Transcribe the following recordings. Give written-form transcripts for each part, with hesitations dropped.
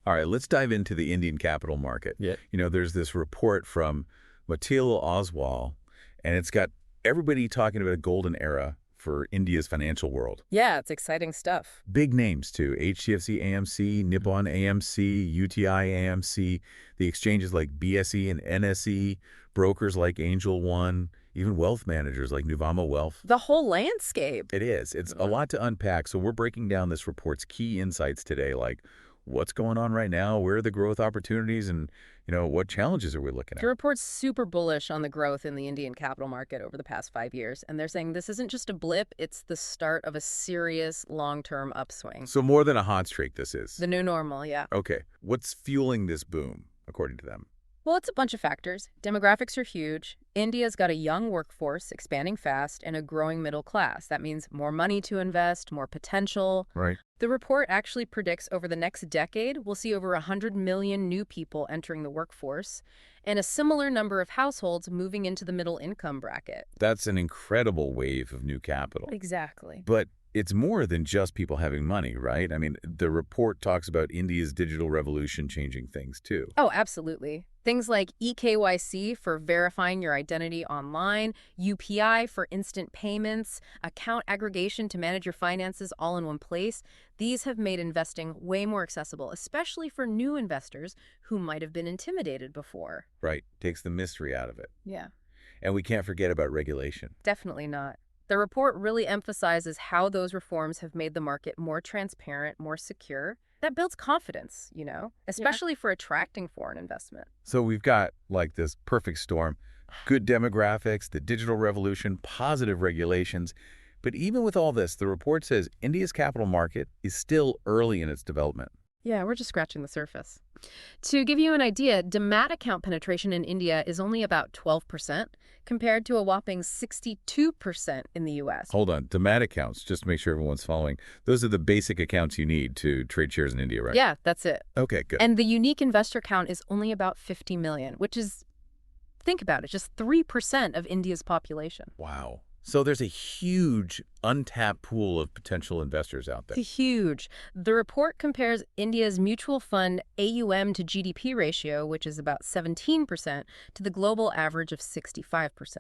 All right, let's dive into the Indian capital market. Yeah. There's this report from Motilal Oswal, and it's got everybody talking about a golden era for India's financial world. Yeah, it's exciting stuff. Big names, too. HDFC AMC, Nippon AMC, UTI AMC, the exchanges like BSE and NSE, brokers like Angel One, even wealth managers like Nuvama Wealth. The whole landscape. It is. It's a lot to unpack, so we're breaking down this report's key insights today, like what's going on right now, where are the growth opportunities, and what challenges are we looking at? The report's super bullish on the growth in the Indian capital market over the past 5 years, and they're saying this isn't just a blip, it's the start of a serious long-term upswing. So more than a hot streak, this is. The new normal, yeah. Okay. What's fueling this boom, according to them? Well, it's a bunch of factors. Demographics are huge. India's got a young workforce, expanding fast, and a growing middle class. That means more money to invest, more potential. Right. The report actually predicts over the next decade, we'll see over 100 million new people entering the workforce and a similar number of households moving into the middle income bracket. That's an incredible wave of new capital. Exactly. But it's more than just people having money, right? I mean, the report talks about India's digital revolution changing things, too. Oh, absolutely. Things like eKYC for verifying your identity online, UPI for instant payments, account aggregation to manage your finances all in one place. These have made investing way more accessible, especially for new investors who might have been intimidated before. Right. Takes the mystery out of it. Yeah. And we can't forget about regulation. Definitely not. The report really emphasizes how those reforms have made the market more transparent, more secure. That builds confidence, especially for attracting foreign investment. So we've got, this perfect storm, good demographics, the digital revolution, positive regulations. But even with all this, the report says India's capital market is still early in its development. Yeah, we're just scratching the surface. To give you an idea, demat account penetration in India is only about 12%, compared to a whopping 62% in the U.S. Hold on. Demat accounts, just to make sure everyone's following. Those are the basic accounts you need to trade shares in India, right? Yeah, that's it. Okay, good. And the unique investor count is only about 50 million, which is, think about it, just 3% of India's population. Wow. So there's a huge untapped pool of potential investors out there. Huge. The report compares India's mutual fund AUM to GDP ratio, which is about 17%, to the global average of 65%.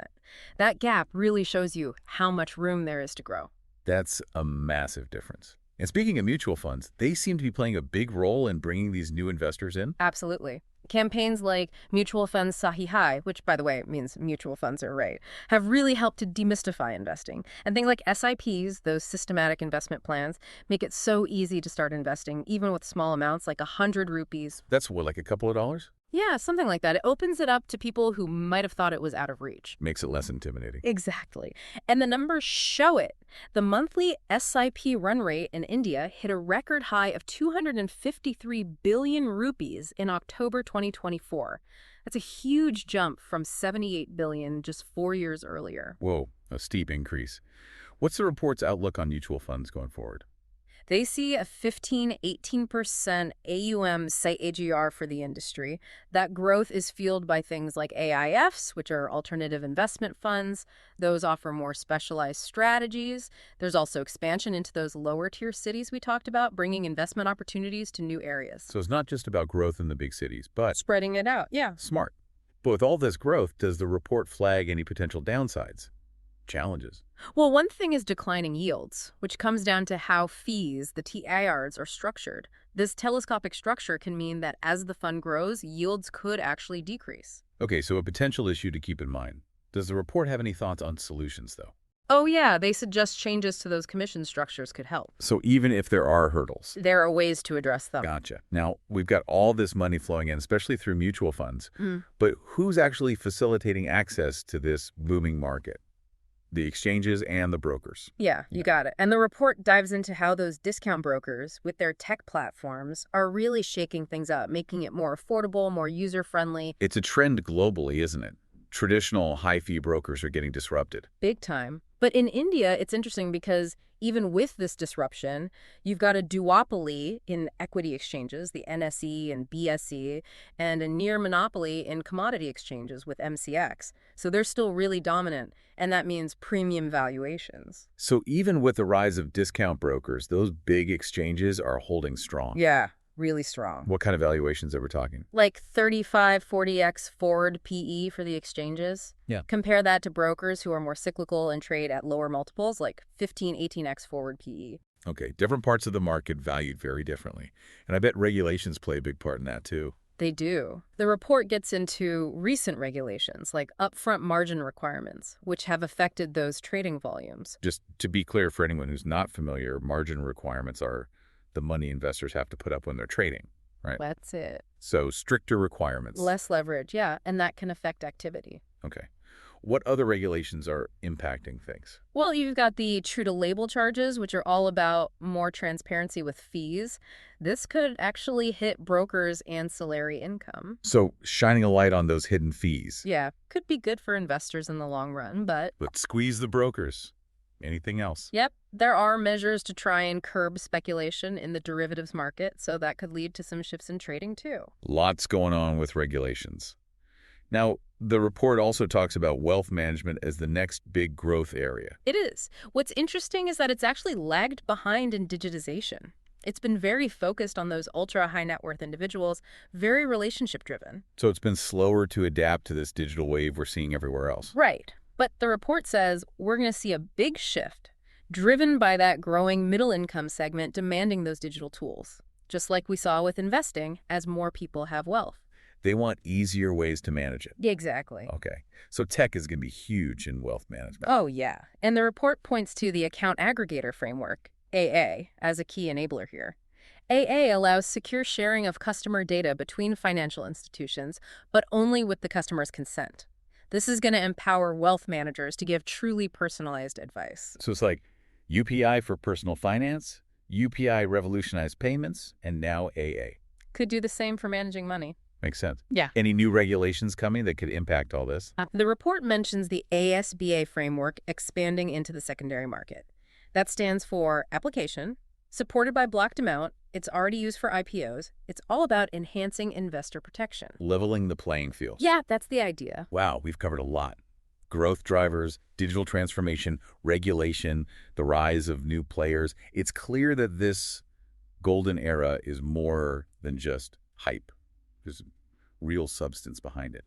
That gap really shows you how much room there is to grow. That's a massive difference. And speaking of mutual funds, they seem to be playing a big role in bringing these new investors in. Absolutely. Campaigns like Mutual Funds Sahi Hai, which, by the way, means mutual funds are right, have really helped to demystify investing. And things like SIPs, those systematic investment plans, make it so easy to start investing, even with small amounts like 100 rupees. That's what, like a couple of dollars? Yeah, something like that. It opens it up to people who might have thought it was out of reach. Makes it less intimidating. Exactly. And the numbers show it. The monthly SIP run rate in India hit a record high of 253 billion rupees in October 2024. That's a huge jump from 78 billion just 4 years earlier. Whoa, a steep increase. What's the report's outlook on mutual funds going forward? They see a 15–18% AUM, say AGR, for the industry. That growth is fueled by things like AIFs, which are alternative investment funds. Those offer more specialized strategies. There's also expansion into those lower-tier cities we talked about, bringing investment opportunities to new areas. So it's not just about growth in the big cities, but spreading it out, yeah. Smart. But with all this growth, does the report flag any potential downsides? Challenges? Well, one thing is declining yields, which comes down to how fees, the TIRs, are structured. This telescopic structure can mean that as the fund grows, yields could actually decrease. Okay, so a potential issue to keep in mind. Does the report have any thoughts on solutions, though? Oh, yeah, they suggest changes to those commission structures could help. So even if there are hurdles? There are ways to address them. Gotcha. Now, we've got all this money flowing in, especially through mutual funds. But who's actually facilitating access to this booming market? The exchanges and the brokers. Yeah, you got it. And the report dives into how those discount brokers, with their tech platforms, are really shaking things up, making it more affordable, more user-friendly. It's a trend globally, isn't it? Traditional high-fee brokers are getting disrupted. Big time. But in India, it's interesting because even with this disruption, you've got a duopoly in equity exchanges, the NSE and BSE, and a near monopoly in commodity exchanges with MCX. So they're still really dominant, and that means premium valuations. So even with the rise of discount brokers, those big exchanges are holding strong. Yeah. really strong. What kind of valuations are we talking? Like 35, 40x forward PE for the exchanges. Yeah. Compare that to brokers who are more cyclical and trade at lower multiples, like 15, 18x forward PE. Okay, different parts of the market valued very differently. And I bet regulations play a big part in that too. They do. The report gets into recent regulations, like upfront margin requirements, which have affected those trading volumes. Just to be clear for anyone who's not familiar, margin requirements are the money investors have to put up when they're trading, right? That's it. So stricter requirements. Less leverage, yeah, and that can affect activity. Okay. What other regulations are impacting things? Well, you've got the true-to-label charges, which are all about more transparency with fees. This could actually hit brokers' ancillary income. So shining a light on those hidden fees. Yeah, could be good for investors in the long run, but... But squeeze the brokers. Anything else? Yep, there are measures to try and curb speculation in the derivatives market, so that could lead to some shifts in trading, too. Lots going on with regulations. Now, the report also talks about wealth management as the next big growth area. It is. What's interesting is that it's actually lagged behind in digitization. It's been very focused on those ultra-high net worth individuals, very relationship-driven. So it's been slower to adapt to this digital wave we're seeing everywhere else. Right. But the report says we're going to see a big shift, driven by that growing middle-income segment demanding those digital tools, just like we saw with investing as more people have wealth. They want easier ways to manage it. Exactly. Okay. So tech is going to be huge in wealth management. Oh, yeah. And the report points to the account aggregator framework, AA, as a key enabler here. AA allows secure sharing of customer data between financial institutions, but only with the customer's consent. This is going to empower wealth managers to give truly personalized advice. So it's like UPI for personal finance, UPI revolutionized payments, and now AA. Could do the same for managing money. Makes sense. Yeah. Any new regulations coming that could impact all this? The report mentions the ASBA framework expanding into the secondary market. That stands for application, supported by blocked amount. It's already used for IPOs. It's all about enhancing investor protection. Leveling the playing field. Yeah, that's the idea. Wow, we've covered a lot. Growth drivers, digital transformation, regulation, the rise of new players. It's clear that this golden era is more than just hype. There's real substance behind it.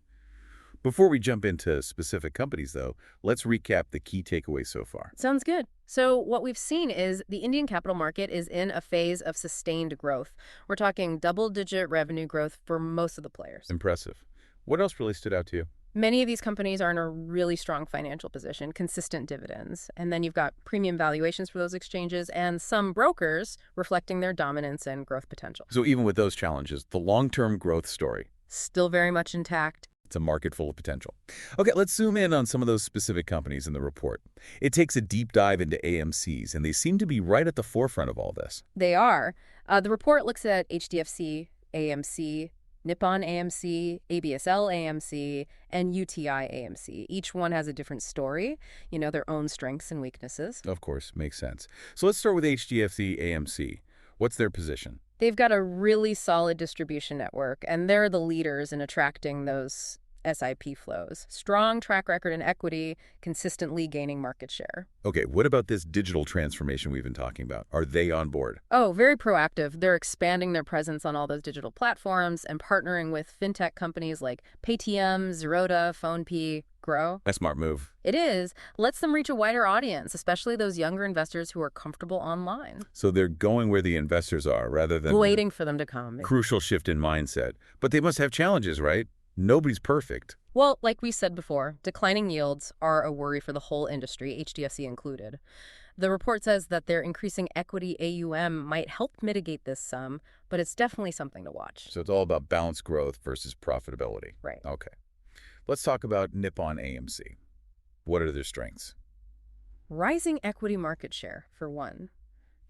Before we jump into specific companies, though, let's recap the key takeaways so far. Sounds good. So what we've seen is the Indian capital market is in a phase of sustained growth. We're talking double-digit revenue growth for most of the players. Impressive. What else really stood out to you? Many of these companies are in a really strong financial position, consistent dividends. And then you've got premium valuations for those exchanges and some brokers reflecting their dominance and growth potential. So even with those challenges, the long-term growth story, Still very much intact. it's a market full of potential. Okay, let's zoom in on some of those specific companies in the report. It takes a deep dive into AMCs, and they seem to be right at the forefront of all this. They are. The report looks at HDFC, AMC, Nippon AMC, ABSL AMC, and UTI AMC. Each one has a different story, their own strengths and weaknesses. Of course, makes sense. So let's start with HDFC AMC. What's their position? They've got a really solid distribution network, and they're the leaders in attracting those SIP flows. Strong track record in equity, consistently gaining market share. Okay, what about this digital transformation we've been talking about? Are they on board? Oh, very proactive. They're expanding their presence on all those digital platforms and partnering with fintech companies like Paytm, Zerodha, PhonePe, Grow. A smart move. It is. Lets them reach a wider audience, especially those younger investors who are comfortable online. So they're going where the investors are rather than Waiting for them to come. crucial shift in mindset. But they must have challenges, right? Nobody's perfect. Well, like we said before, declining yields are a worry for the whole industry, HDFC included. The report says that their increasing equity AUM might help mitigate this some, but it's definitely something to watch. So it's all about balanced growth versus profitability. Right. Okay. Let's talk about Nippon AMC. What are their strengths? Rising equity market share, for one,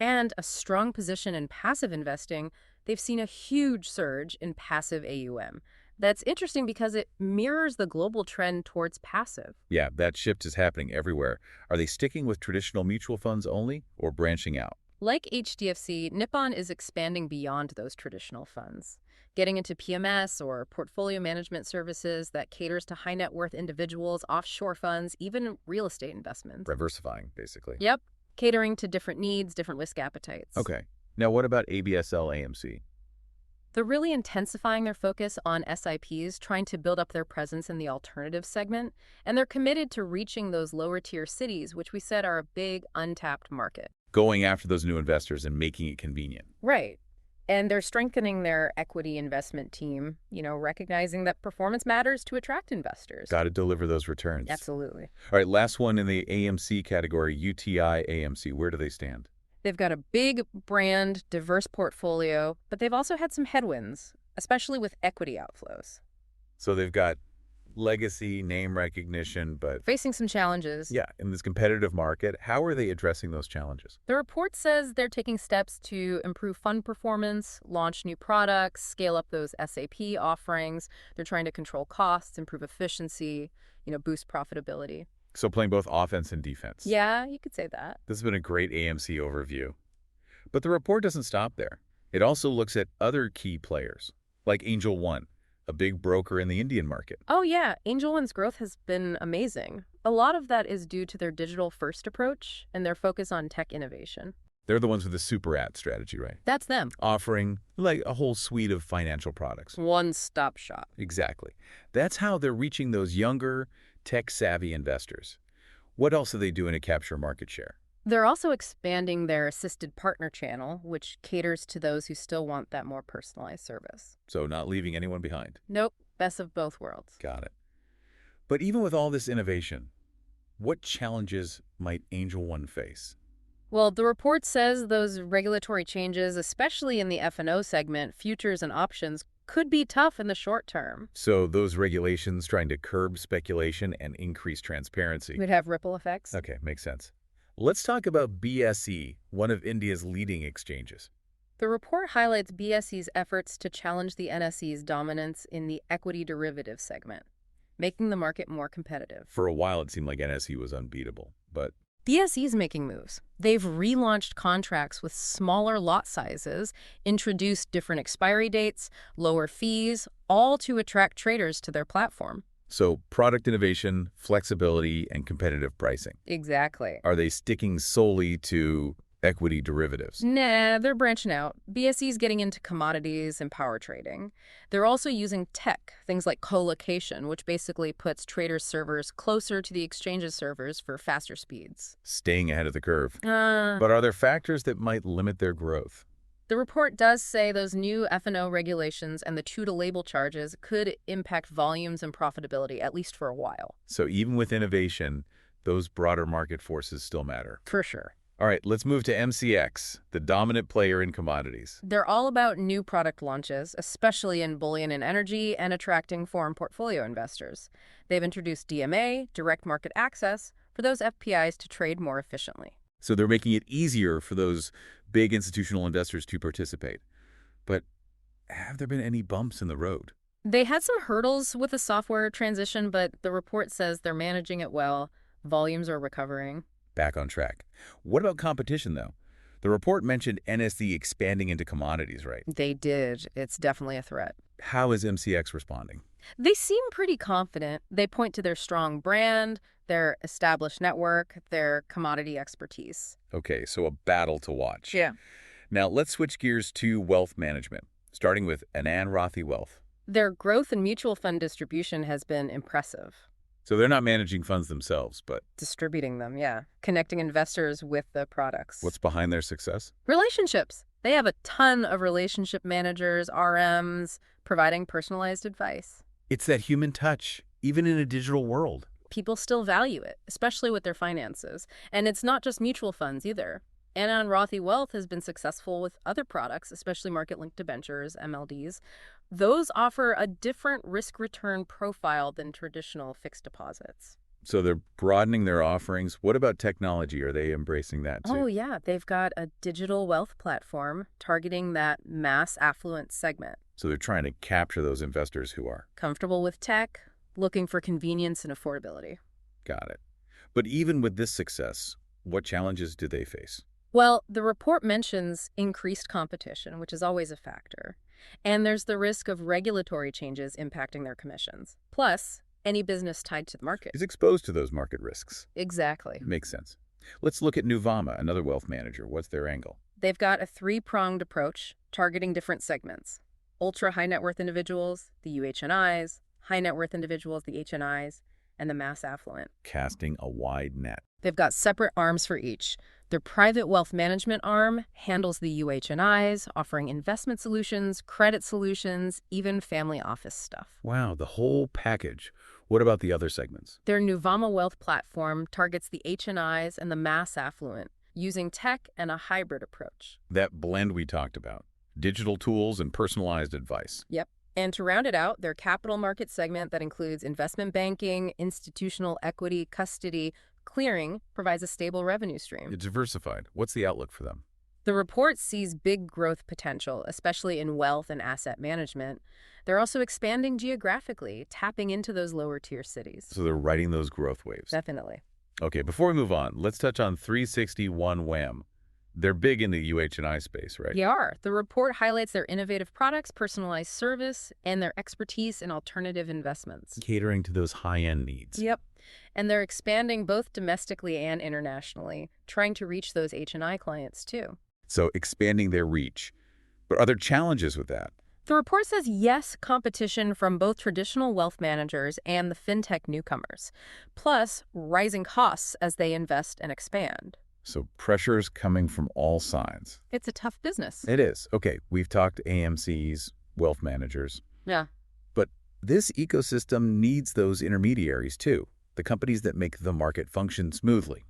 and a strong position in passive investing. They've seen a huge surge in passive AUM. That's interesting because it mirrors the global trend towards passive. Yeah, that shift is happening everywhere. Are they sticking with traditional mutual funds only or branching out? Like HDFC, Nippon is expanding beyond those traditional funds, getting into PMS or portfolio management services that caters to high net worth individuals, offshore funds, even real estate investments. Diversifying, basically. Yep, catering to different needs, different risk appetites. Okay. Now, what about ABSL AMC? They're really intensifying their focus on SIPs, trying to build up their presence in the alternative segment, and they're committed to reaching those lower-tier cities, which we said are a big, untapped market. Going after those new investors and making it convenient. Right. And they're strengthening their equity investment team, recognizing that performance matters to attract investors. Got to deliver those returns. Absolutely. All right, last one in the AMC category, UTI AMC. Where do they stand? They've got a big brand, diverse portfolio, but they've also had some headwinds, especially with equity outflows. So they've got legacy, name recognition, but Facing some challenges. yeah, in this competitive market, how are they addressing those challenges? The report says they're taking steps to improve fund performance, launch new products, scale up those SAP offerings. They're trying to control costs, improve efficiency, boost profitability. So playing both offense and defense. Yeah, you could say that. This has been a great AMC overview. But the report doesn't stop there. It also looks at other key players, like Angel One, a big broker in the Indian market. Oh, yeah. Angel One's growth has been amazing. A lot of that is due to their digital-first approach and their focus on tech innovation. They're the ones with the super ad strategy, right? That's them. Offering like a whole suite of financial products. One-stop shop. Exactly. That's how they're reaching those younger, tech-savvy investors. What else are they doing to capture market share? They're also expanding their assisted partner channel, which caters to those who still want that more personalized service. So not leaving anyone behind. Nope, best of both worlds. Got it. But even with all this innovation, what challenges might Angel One face? Well, the report says those regulatory changes, especially in the F&O segment, futures and options, could be tough in the short term. So those regulations trying to curb speculation and increase transparency. We'd have ripple effects. Okay, makes sense. Let's talk about BSE, one of India's leading exchanges. The report highlights BSE's efforts to challenge the NSE's dominance in the equity derivative segment, making the market more competitive. For a while, it seemed like NSE was unbeatable, but BSE's making moves. They've relaunched contracts with smaller lot sizes, introduced different expiry dates, lower fees, all to attract traders to their platform. so product innovation, flexibility, and competitive pricing. Exactly. Are they sticking solely to equity derivatives? Nah, they're branching out. BSE's getting into commodities and power trading. They're also using tech, things like co-location, which basically puts traders' servers closer to the exchange's servers for faster speeds. Staying ahead of the curve. But But are there factors that might limit their growth? the report does say those new F&O regulations and the to-label charges could impact volumes and profitability, at least for a while. So even with innovation, those broader market forces still matter. For sure. All right, let's move to MCX, the dominant player in commodities. They're all about new product launches, especially in bullion and energy, and attracting foreign portfolio investors. They've introduced DMA, direct market access, for those FPIs to trade more efficiently. So they're making it easier for those big institutional investors to participate. But have there been any bumps in the road? They had some hurdles with the software transition, but the report says they're managing it well. Volumes are recovering. Back on track. What about competition, though? The report mentioned NSE expanding into commodities, right? They did. It's definitely a threat. How is MCX responding? They seem pretty confident. They point to their strong brand, their established network, their commodity expertise. Okay, so a battle to watch. Yeah. Now, let's switch gears to wealth management, starting with Anand Rathi Wealth. Their growth in mutual fund distribution has been impressive. So they're not managing funds themselves, but Distributing them, yeah. Connecting investors with the products. what's behind their success? Relationships. They have a ton of relationship managers, RMs, providing personalized advice. It's that human touch, even in a digital world. People still value it, especially with their finances. And it's not just mutual funds either. Anand Rathi Wealth has been successful with other products, especially market-linked debentures, MLDs. Those offer a different risk-return profile than traditional fixed deposits. So they're broadening their offerings. What about technology? Are they embracing that too? Oh, yeah. They've got a digital wealth platform targeting that mass affluent segment. So they're trying to capture those investors who are. Comfortable with tech, looking for convenience and affordability. Got it. But even with this success, what challenges do they face? Well, the report mentions increased competition, which is always a factor. And there's the risk of regulatory changes impacting their commissions. Plus, any business tied to the market. Is exposed to those market risks. Exactly. Makes sense. Let's look at Nuvama, another wealth manager. What's their angle? They've got a three-pronged approach targeting different segments. Ultra high net worth individuals, the UHNIs, high net worth individuals, the HNIs, and the mass affluent. Casting a wide net. They've got separate arms for each. Their private wealth management arm handles the UHNIs, offering investment solutions, credit solutions, even family office stuff. Wow, the whole package. What about the other segments? Their Nuvama Wealth platform targets the HNIs and the mass affluent, using tech and a hybrid approach. That blend we talked about. Digital tools and personalized advice. Yep. And to round it out, their capital market segment that includes investment banking, institutional equity, custody, clearing provides a stable revenue stream. It's diversified. What's the outlook for them? The report sees big growth potential, especially in wealth and asset management. They're also expanding geographically, tapping into those lower tier cities. So they're riding those growth waves. Definitely. Okay, before we move on, let's touch on 361 WAM. They're big in the UH&I space, right? They are. The report highlights their innovative products, personalized service, and their expertise in alternative investments. Catering to those high-end needs. Yep. And they're expanding both domestically and internationally, trying to reach those H&I clients too. So expanding their reach. But are there challenges with that? The report says yes, competition from both traditional wealth managers and the fintech newcomers, plus rising costs as they invest and expand. So pressure's coming from all sides. It's a tough business. It is. Okay, we've talked AMCs, wealth managers. Yeah. But this ecosystem needs those intermediaries too, the companies that make the market function smoothly.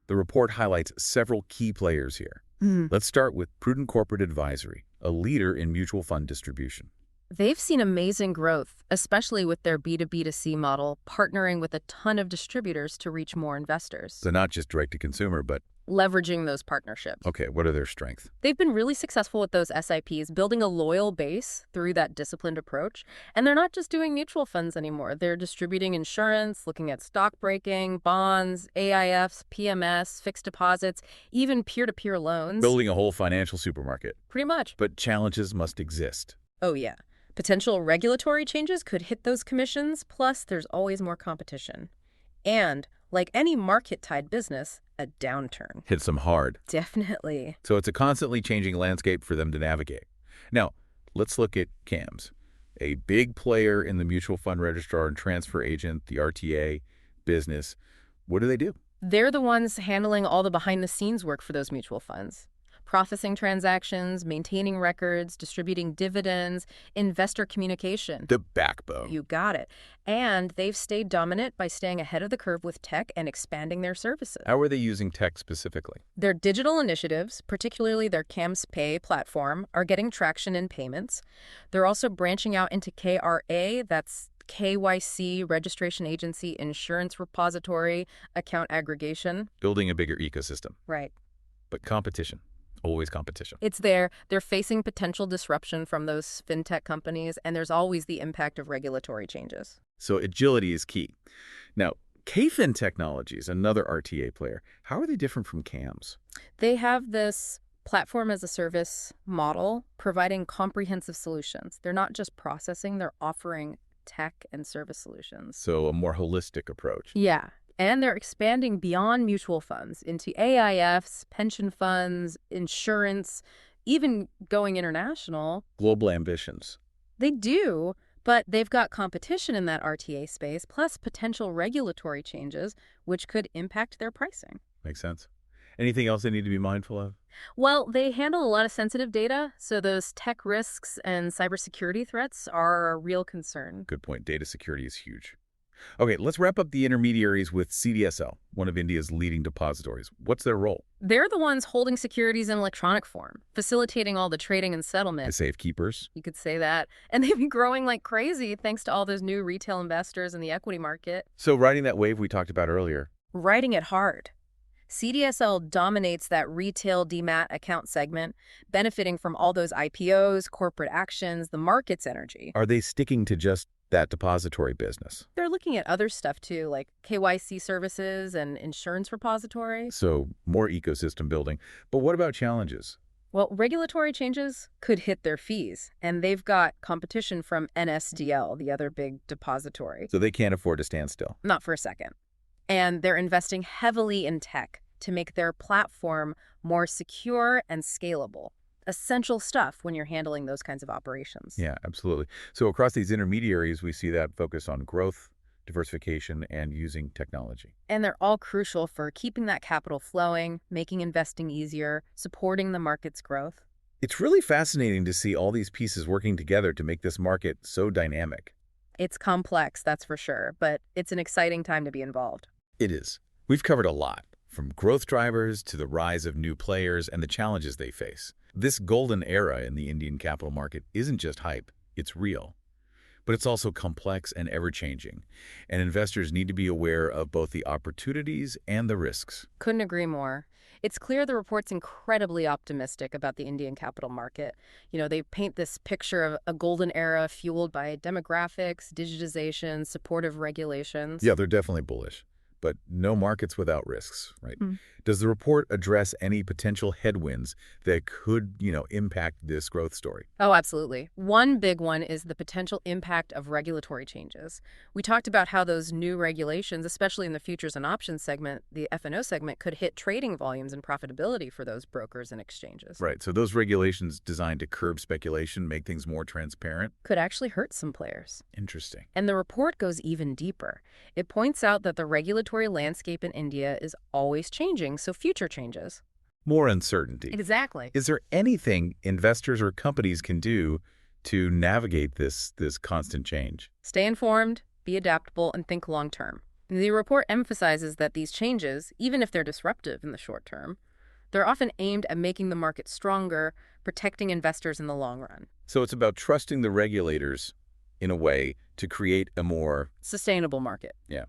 The report highlights several key players here. Let's start with Prudent Corporate Advisory, a leader in mutual fund distribution. They've seen amazing growth, especially with their B2B2C model, partnering with a ton of distributors to reach more investors. So not just direct-to-consumer, but... Leveraging those partnerships. Okay, what are their strengths? They've been really successful with those SIPs, building a loyal base through that disciplined approach. And they're not just doing mutual funds anymore. They're distributing insurance, looking at stock breaking, bonds, AIFs, PMS, fixed deposits, even peer-to-peer loans. Building a whole financial supermarket. Pretty much. But challenges must exist. Oh, yeah. Potential regulatory changes could hit those commissions, plus there's always more competition. And, like any market-tied business, a downturn. Hits them hard. Definitely. So it's a constantly changing landscape for them to navigate. Now, let's look at CAMS, a big player in the mutual fund registrar and transfer agent, the RTA business. What do they do? They're the ones handling all the behind-the-scenes work for those mutual funds. Processing transactions, maintaining records, distributing dividends, investor communication. The backbone. You got it. And they've stayed dominant by staying ahead of the curve with tech and expanding their services. How are they using tech specifically? Their digital initiatives, particularly their CAMS Pay platform, are getting traction in payments. They're also branching out into KRA, that's KYC, registration agency, insurance repository, account aggregation. Building a bigger ecosystem. Right. But competition. Always competition. It's there. They're facing potential disruption from those fintech companies, and there's always the impact of regulatory changes. So agility is key. Now, KFin Technologies, another RTA player, how are they different from CAMS? They have this platform as a service model, providing comprehensive solutions. They're not just processing, they're offering tech and service solutions. So a more holistic approach. Yeah. And they're expanding beyond mutual funds into AIFs, pension funds, insurance, even going international. Global ambitions. They do, but they've got competition in that RTA space, plus potential regulatory changes, which could impact their pricing. Makes sense. Anything else they need to be mindful of? Well, they handle a lot of sensitive data, so those tech risks and cybersecurity threats are a real concern. Good point. Data security is huge. Okay, let's wrap up the intermediaries with CDSL, one of India's leading depositories. What's their role? They're the ones holding securities in electronic form, facilitating all the trading and settlement. The safekeepers. You could say that. And they've been growing like crazy thanks to all those new retail investors in the equity market. So riding that wave we talked about earlier. Riding it hard. CDSL dominates that retail demat account segment, benefiting from all those IPOs, corporate actions, the market's energy. Are they sticking to just that depository business? They're looking at other stuff too, like KYC services and insurance repository. So more ecosystem building. But what about challenges? Well, regulatory changes could hit their fees, and they've got competition from NSDL, the other big depository. So they can't afford to stand still. Not for a second. And they're investing heavily in tech to make their platform more secure and scalable. essential stuff when you're handling those kinds of operations. Yeah, absolutely. So across these intermediaries, we see that focus on growth, diversification, and using technology. And they're all crucial for keeping that capital flowing, making investing easier, supporting the market's growth. It's really fascinating to see all these pieces working together to make this market so dynamic. It's complex, that's for sure, but it's an exciting time to be involved. It is. We've covered a lot, from growth drivers to the rise of new players and the challenges they face. This golden era in the Indian capital market isn't just hype, it's real. But it's also complex and ever-changing, and investors need to be aware of both the opportunities and the risks. Couldn't agree more. It's clear the report's incredibly optimistic about the Indian capital market. They paint this picture of a golden era fueled by demographics, digitization, supportive regulations. Yeah, they're definitely bullish, but no markets without risks, right? Mm. Does the report address any potential headwinds that could, impact this growth story? Oh, absolutely. One big one is the potential impact of regulatory changes. We talked about how those new regulations, especially in the futures and options segment, the F&O segment, could hit trading volumes and profitability for those brokers and exchanges. Right, so those regulations designed to curb speculation, make things more transparent? Could actually hurt some players. Interesting. And the report goes even deeper. It points out that the regulatory landscape in India is always changing, so future changes. More uncertainty. Exactly. Is there anything investors or companies can do to navigate this constant change? Stay informed, be adaptable, and think long term. The report emphasizes that these changes, even if they're disruptive in the short term, they're often aimed at making the market stronger, protecting investors in the long run. So it's about trusting the regulators in a way to create a more sustainable market. Yeah.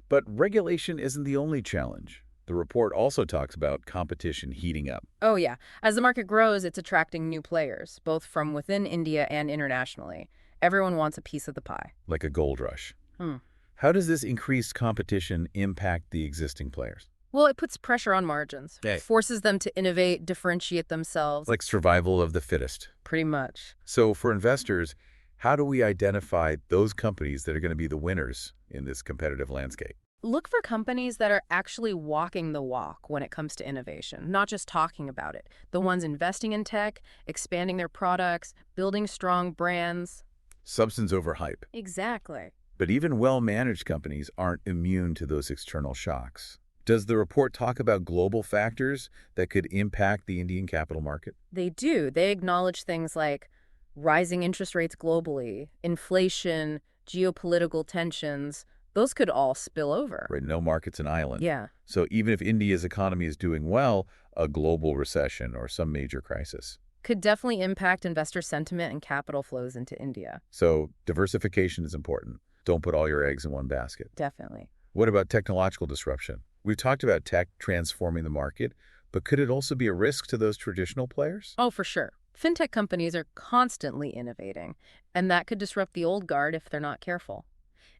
But regulation isn't the only challenge. The report also talks about competition heating up. Oh, yeah. As the market grows, it's attracting new players, both from within India and internationally. Everyone wants a piece of the pie. Like a gold rush. Hmm. How does this increased competition impact the existing players? Well, it puts pressure on margins, forces them to innovate, differentiate themselves. Like survival of the fittest. Pretty much. So for investors, how do we identify those companies that are going to be the winners in this competitive landscape? Look for companies that are actually walking the walk when it comes to innovation, not just talking about it. The ones investing in tech, expanding their products, building strong brands. Substance over hype. Exactly. But even well-managed companies aren't immune to those external shocks. Does the report talk about global factors that could impact the Indian capital market? They do. They acknowledge things like rising interest rates globally, inflation, geopolitical tensions. Those could all spill over. Right, no market's an island. Yeah. So even if India's economy is doing well, a global recession or some major crisis could definitely impact investor sentiment and capital flows into India. So diversification is important. Don't put all your eggs in one basket. Definitely. What about technological disruption? We've talked about tech transforming the market, but could it also be a risk to those traditional players? Oh, for sure. Fintech companies are constantly innovating, and that could disrupt the old guard if they're not careful.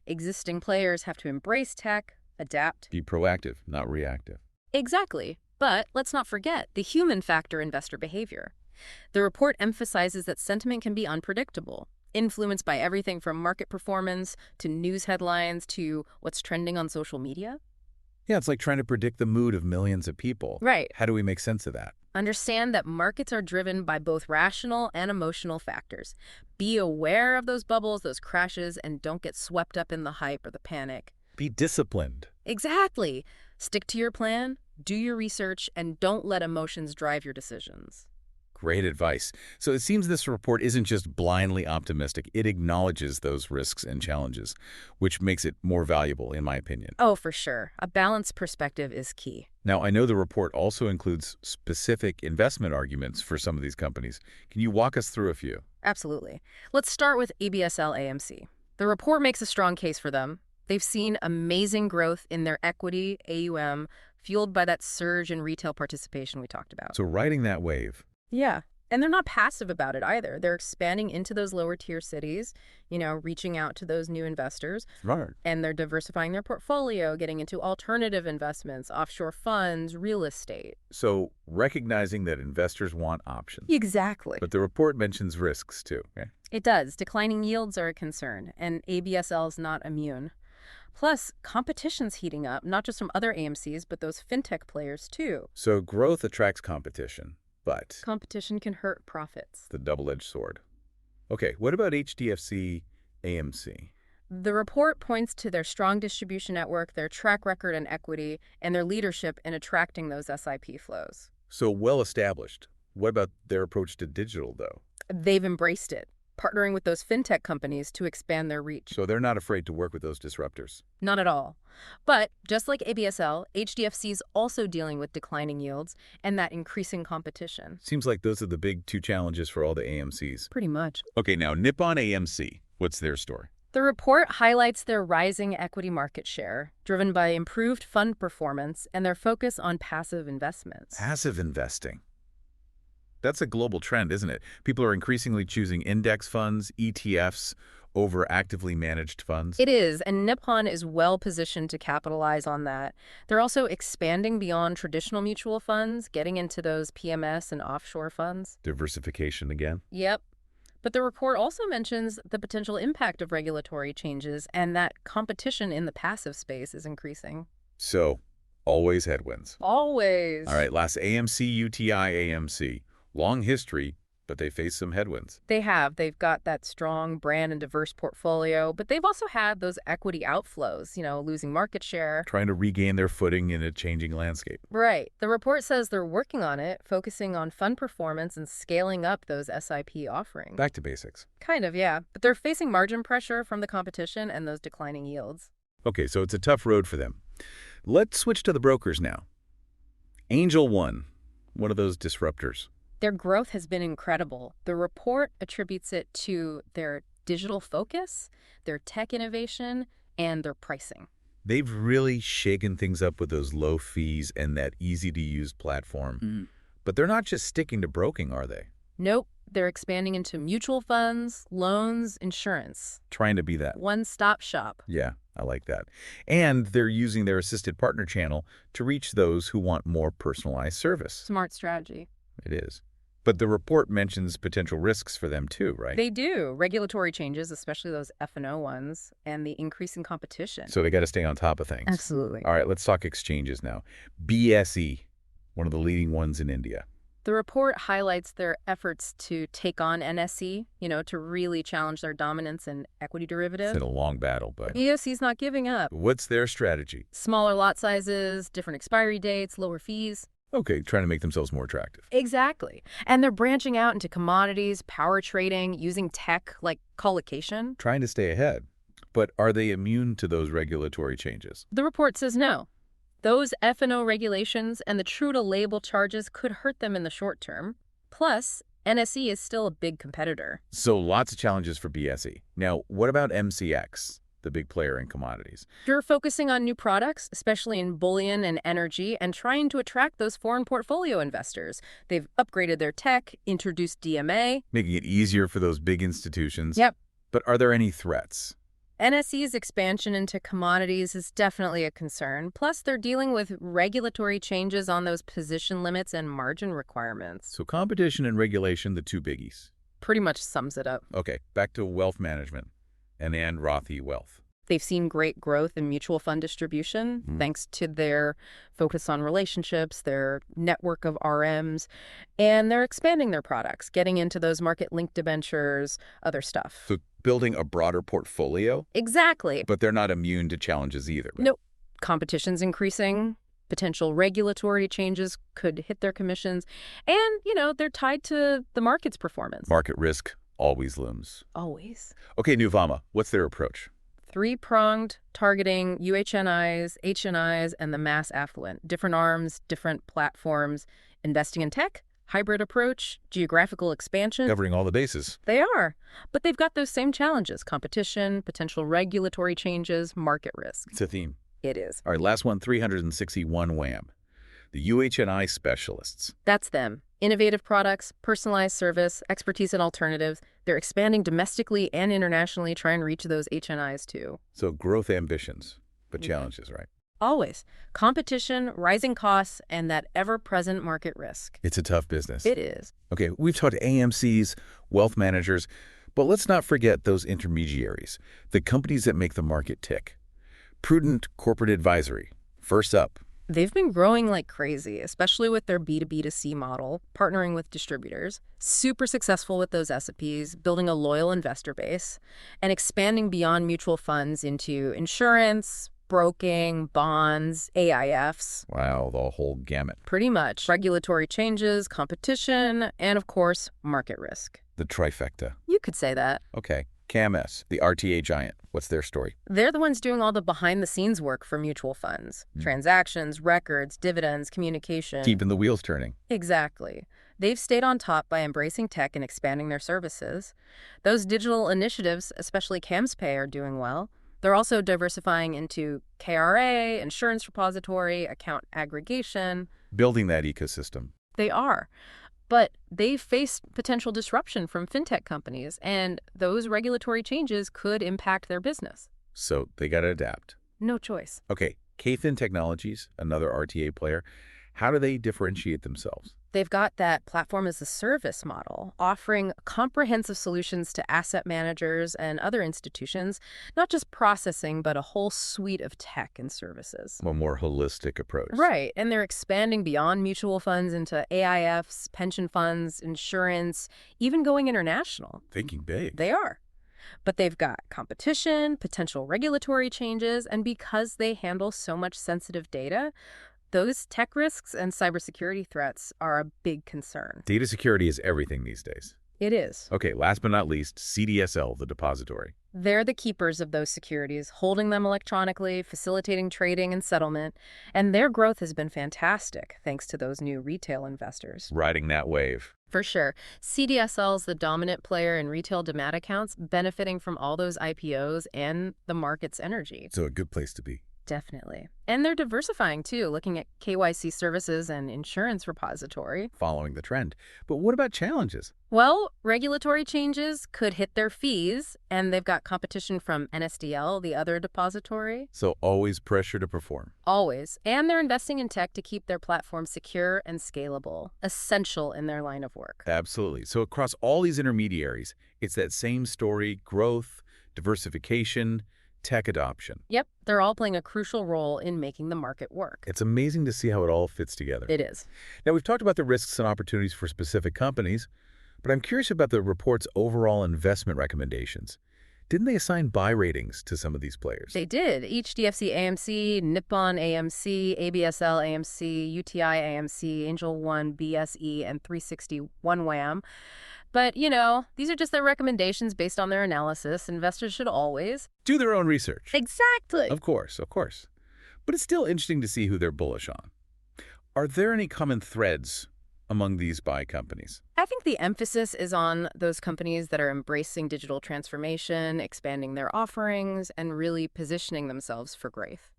Existing players have to embrace tech, adapt. Be proactive, not reactive. Exactly. But let's not forget the human factor investor behavior. The report emphasizes that sentiment can be unpredictable, influenced by everything from market performance to news headlines to what's trending on social media. Yeah, it's like trying to predict the mood of millions of people. Right. How do we make sense of that? Understand that markets are driven by both rational and emotional factors. Be aware of those bubbles, those crashes, and don't get swept up in the hype or the panic. Be disciplined. Exactly. Stick to your plan, do your research, and don't let emotions drive your decisions. Great advice. So it seems this report isn't just blindly optimistic. It acknowledges those risks and challenges, which makes it more valuable, in my opinion. Oh, for sure. A balanced perspective is key. Now, I know the report also includes specific investment arguments for some of these companies. Can you walk us through a few? Absolutely. Let's start with ABSL AMC. The report makes a strong case for them. They've seen amazing growth in their equity, AUM, fueled by that surge in retail participation we talked about. So riding that wave. Yeah. And they're not passive about it either. They're expanding into those lower tier cities, reaching out to those new investors. Right. And they're diversifying their portfolio, getting into alternative investments, offshore funds, real estate. So recognizing that investors want options. Exactly. But the report mentions risks too. Okay? It does. Declining yields are a concern, and ABSL is not immune. Plus, competition's heating up, not just from other AMCs, but those fintech players too. So growth attracts competition. But competition can hurt profits. the double-edged sword. Okay, what about HDFC AMC? The report points to their strong distribution network, their track record in equity, and their leadership in attracting those SIP flows. So well established. What about their approach to digital, though? They've embraced it, partnering with those fintech companies to expand their reach. So they're not afraid to work with those disruptors. Not at all. But just like ABSL, HDFC is also dealing with declining yields and that increasing competition. Seems like those are the big two challenges for all the AMCs. Pretty much. Okay, now Nippon AMC. What's their story? The report highlights their rising equity market share, driven by improved fund performance and their focus on passive investments. Passive investing. That's a global trend, isn't it? People are increasingly choosing index funds, ETFs, over actively managed funds. It is, and Nippon is well positioned to capitalize on that. They're also expanding beyond traditional mutual funds, getting into those PMS and offshore funds. Diversification again. Yep. But the report also mentions the potential impact of regulatory changes and that competition in the passive space is increasing. So, always headwinds. Always. All right, last AMC, UTI, AMC. Long history, but they face some headwinds. They have. They've got that strong brand and diverse portfolio, but they've also had those equity outflows, losing market share. Trying to regain their footing in a changing landscape. Right. The report says they're working on it, focusing on fund performance and scaling up those SIP offerings. Back to basics. Kind of, yeah. But they're facing margin pressure from the competition and those declining yields. Okay, so it's a tough road for them. Let's switch to the brokers now. Angel One, one of those disruptors. Their growth has been incredible. The report attributes it to their digital focus, their tech innovation, and their pricing. They've really shaken things up with those low fees and that easy-to-use platform. But they're not just sticking to broking, are they? Nope. They're expanding into mutual funds, loans, insurance. Trying to be that. One-stop shop. Yeah, I like that. And they're using their assisted partner channel to reach those who want more personalized service. Smart strategy. It is. But the report mentions potential risks for them too, right? They do. Regulatory changes, especially those F&O ones, and the increasing competition. So they got to stay on top of things. Absolutely. All right, let's talk exchanges now. BSE, one of the leading ones in India. The report highlights their efforts to take on NSE, to really challenge their dominance in equity derivatives. It's been a long battle, but BSE's not giving up. what's their strategy? Smaller lot sizes, different expiry dates, lower fees. Okay, trying to make themselves more attractive. Exactly. And they're branching out into commodities, power trading, using tech like collocation. Trying to stay ahead. But are they immune to those regulatory changes? The report says no. Those F&O regulations and the true-to-label charges could hurt them in the short term. Plus, NSE is still a big competitor. So lots of challenges for BSE. Now, what about MCX, the big player in commodities? They're focusing on new products, especially in bullion and energy, and trying to attract those foreign portfolio investors. They've upgraded their tech, introduced DMA. Making it easier for those big institutions. Yep. But are there any threats? NSE's expansion into commodities is definitely a concern. Plus, they're dealing with regulatory changes on those position limits and margin requirements. So competition and regulation, the two biggies. Pretty much sums it up. Okay, back to wealth management and Rothy Wealth. They've seen great growth in mutual fund distribution thanks to their focus on relationships, their network of RMs, and they're expanding their products, getting into those market-linked debentures, other stuff. So building a broader portfolio, Exactly. but they're not immune to challenges either. Right? Nope. Competition's increasing. Potential regulatory changes could hit their commissions. And, they're tied to the market's performance. Market risk always looms. Always. Okay, Nuvama, what's their approach? Three-pronged, targeting UHNIs, HNIs, and the mass affluent. Different arms, different platforms, investing in tech, hybrid approach, geographical expansion. Covering all the bases. They are. But they've got those same challenges: competition, potential regulatory changes, market risk. It's a theme. It is. All right, last one, 361 WHAM. The UHNI specialists. That's them. Innovative products, personalized service, expertise in alternatives. They're expanding domestically and internationally, trying to reach those HNIs too. So growth ambitions, but challenges, right? Always. Competition, rising costs, and that ever-present market risk. It's a tough business. It is. Okay, we've talked AMCs, wealth managers, but let's not forget those intermediaries, the companies that make the market tick. Prudent corporate advisory. First up, They've been growing like crazy, especially with their B2B2C model, partnering with distributors, super successful with those SOPs, building a loyal investor base, and expanding beyond mutual funds into insurance, broking, bonds, AIFs. Wow, the whole gamut. Pretty much. Regulatory changes, competition, and of course, market risk. The trifecta. You could say that. Okay. KMS, the RTA giant. What's their story? They're the ones doing all the behind-the-scenes work for mutual funds. Transactions, records, dividends, communication. Keeping the wheels turning. Exactly. They've stayed on top by embracing tech and expanding their services. Those digital initiatives, especially CamsPay, are doing well. They're also diversifying into KRA, insurance repository, account aggregation. Building that ecosystem. They are. But they face potential disruption from fintech companies, and those regulatory changes could impact their business. So they got to adapt. No choice. Okay, KFin Technologies, another RTA player. How do they differentiate themselves? They've got that platform as a service model, offering comprehensive solutions to asset managers and other institutions, not just processing, but a whole suite of tech and services. A more holistic approach. Right, and they're expanding beyond mutual funds into AIFs, pension funds, insurance, even going international. Thinking big. They are. But they've got competition, potential regulatory changes, and because they handle so much sensitive data, those tech risks and cybersecurity threats are a big concern. Data security is everything these days. It is. Okay, last but not least, CDSL, the depository. They're the keepers of those securities, holding them electronically, facilitating trading and settlement, and their growth has been fantastic thanks to those new retail investors. Riding that wave. For sure. CDSL is the dominant player in retail demat accounts, benefiting from all those IPOs and the market's energy. So a good place to be. Definitely. And they're diversifying, too, looking at KYC services and insurance repository. Following the trend. But what about challenges? Well, regulatory changes could hit their fees, and they've got competition from NSDL, the other depository. So always pressure to perform. Always. And they're investing in tech to keep their platform secure and scalable, essential in their line of work. Absolutely. So across all these intermediaries, it's that same story: growth, diversification, tech adoption. Yep, they're all playing a crucial role in making the market work. It's amazing to see how it all fits together. It is. Now, we've talked about the risks and opportunities for specific companies, but I'm curious about the report's overall investment recommendations. Didn't they assign buy ratings to some of these players? They did. HDFC AMC, Nippon AMC, ABSL AMC, UTI AMC, Angel One BSE, and 360 OneWham. But, you know, these are just their recommendations based on their analysis. Investors should always do their own research. Exactly. Of course, of course. But it's still interesting to see who they're bullish on. Are there any common threads among these buy companies? I think the emphasis is on those companies that are embracing digital transformation, expanding their offerings, and really positioning themselves for growth.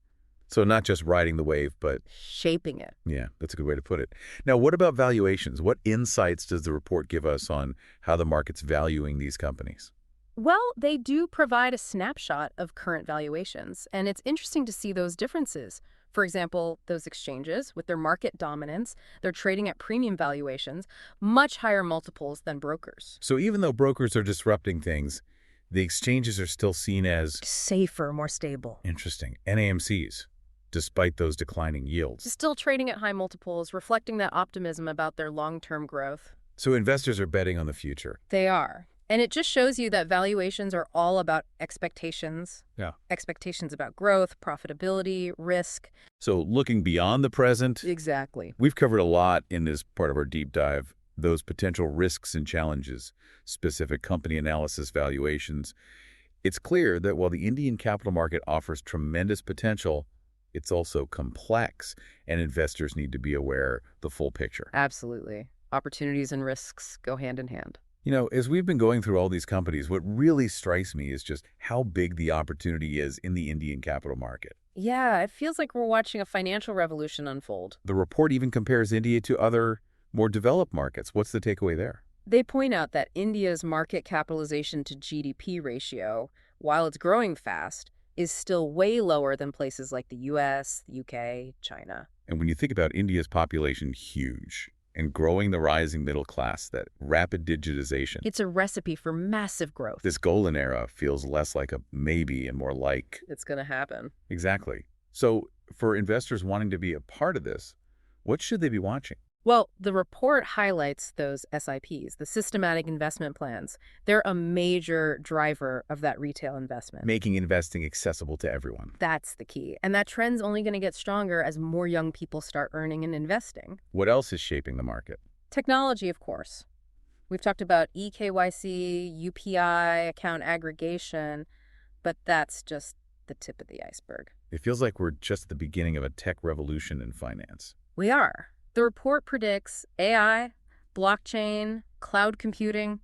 So not just riding the wave, but shaping it. Yeah, that's a good way to put it. Now, what about valuations? What insights does the report give us on how the market's valuing these companies? Well, they do provide a snapshot of current valuations, and it's interesting to see those differences. For example, those exchanges, with their market dominance, they're trading at premium valuations, much higher multiples than brokers. So even though brokers are disrupting things, the exchanges are still seen as safer, more stable. Interesting. NAMCs, despite those declining yields. Still trading at high multiples, reflecting that optimism about their long-term growth. So investors are betting on the future. They are. And it just shows you that valuations are all about expectations. Yeah. Expectations about growth, profitability, risk. So looking beyond the present. Exactly. We've covered a lot in this part of our deep dive. Those potential risks and challenges, specific company analysis, valuations. It's clear that while the Indian capital market offers tremendous potential, it's also complex, and investors need to be aware of the full picture. Absolutely. Opportunities and risks go hand in hand. You know, as we've been going through all these companies, what really strikes me is just how big the opportunity is in the Indian capital market. Yeah, it feels like we're watching a financial revolution unfold. The report even compares India to other, more developed markets. What's the takeaway there? They point out that India's market capitalization to GDP ratio, while it's growing fast, is still way lower than places like the US, the UK, China. And when you think about India's population, huge, and growing the rising middle class, that rapid digitization. It's a recipe for massive growth. This golden era feels less like a maybe and more like it's going to happen. Exactly. So For investors wanting to be a part of this, what should they be watching? Well, the report highlights those SIPs, the systematic investment plans. They're a major driver of that retail investment. Making investing accessible to everyone. That's the key. And that trend's only going to get stronger as more young people start earning and investing. What else is shaping the market? Technology, of course. We've talked about eKYC, UPI, account aggregation, but that's just the tip of the iceberg. It feels like we're just at the beginning of a tech revolution in finance. We are. The report predicts AI, blockchain, cloud computing.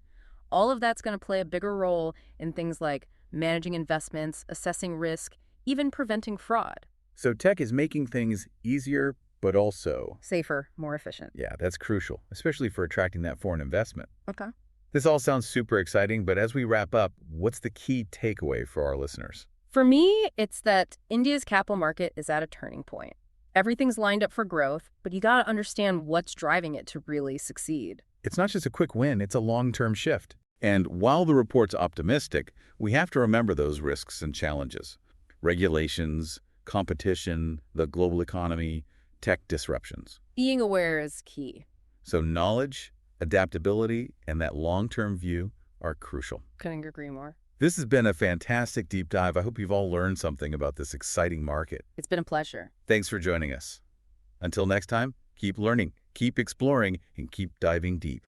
All of that's going to play a bigger role in things like managing investments, assessing risk, even preventing fraud. So tech is making things easier, but also, Safer, more efficient. yeah, that's crucial, especially for attracting that foreign investment. Okay. This all sounds super exciting, but as we wrap up, what's the key takeaway for our listeners? For me, it's that India's capital market is at a turning point. Everything's lined up for growth, but you got to understand what's driving it to really succeed. It's not just a quick win, it's a long-term shift. And while the report's optimistic, we have to remember those risks and challenges. Regulations, competition, the global economy, tech disruptions. Being aware is key. So knowledge, adaptability, and that long-term view are crucial. Couldn't agree more. This has been a fantastic deep dive. I hope you've all learned something about this exciting market. It's been a pleasure. Thanks for joining us. Until next time, keep learning, keep exploring, and keep diving deep.